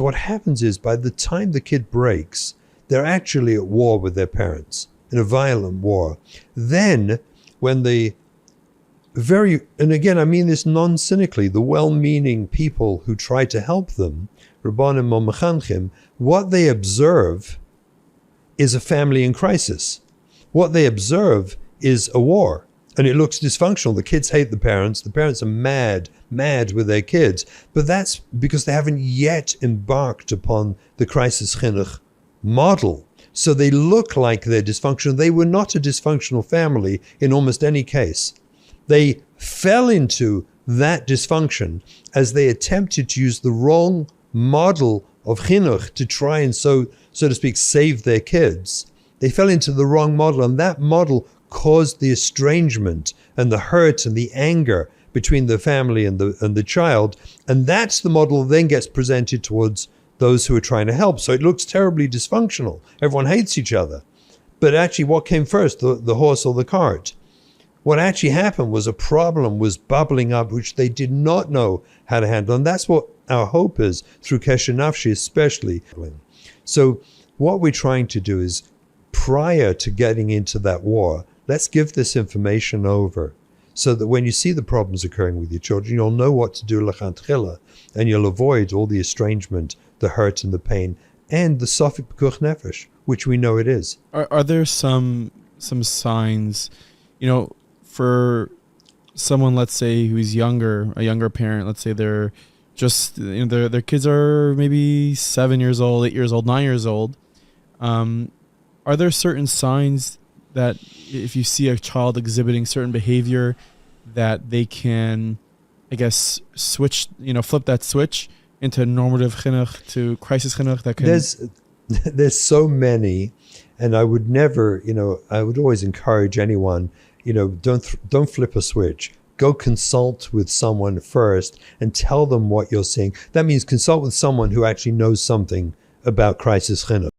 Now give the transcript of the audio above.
What happens is by the time the kid breaks, they're actually at war with their parents, in a violent war. Then when and again, I mean this non-cynically, the well-meaning people who try to help them, Rabbanim or Mechanchim, what they observe is a family in crisis. What they observe is a war, and it looks dysfunctional. The kids hate the parents are mad with their kids, but that's because they haven't yet embarked upon the crisis chinuch model. So they look like they're dysfunctional. They were not a dysfunctional family in almost any case. They fell into that dysfunction as they attempted to use the wrong model of chinuch to try and so to speak, save their kids. They fell into the wrong model, and that model caused the estrangement and the hurt and the anger between the family and the child. And that's the model that then gets presented towards those who are trying to help. So it looks terribly dysfunctional. Everyone hates each other. But actually, what came first, the horse or the cart? What actually happened was a problem was bubbling up, which they did not know how to handle. And that's what our hope is, through Keshe Nafshi especially. So what we're trying to do is, prior to getting into that war, let's give this information over so that when you see the problems occurring with your children, you'll know what to do l'chantchila, and you'll avoid all the estrangement, the hurt and the pain, and the safek pekuach nefesh, which we know it is. Are there some signs, for someone, let's say, who's younger, a younger parent, let's say they're just, their kids are maybe 7 years old, 8 years old, 9 years old. Are there certain signs that if you see a child exhibiting certain behavior that they can, I guess, switch, flip that switch into normative chinuch to crisis chinuch that can... There's so many, and I would never, I would always encourage anyone, don't flip a switch. Go consult with someone first and tell them what you're seeing. That means consult with someone who actually knows something about crisis chinuch.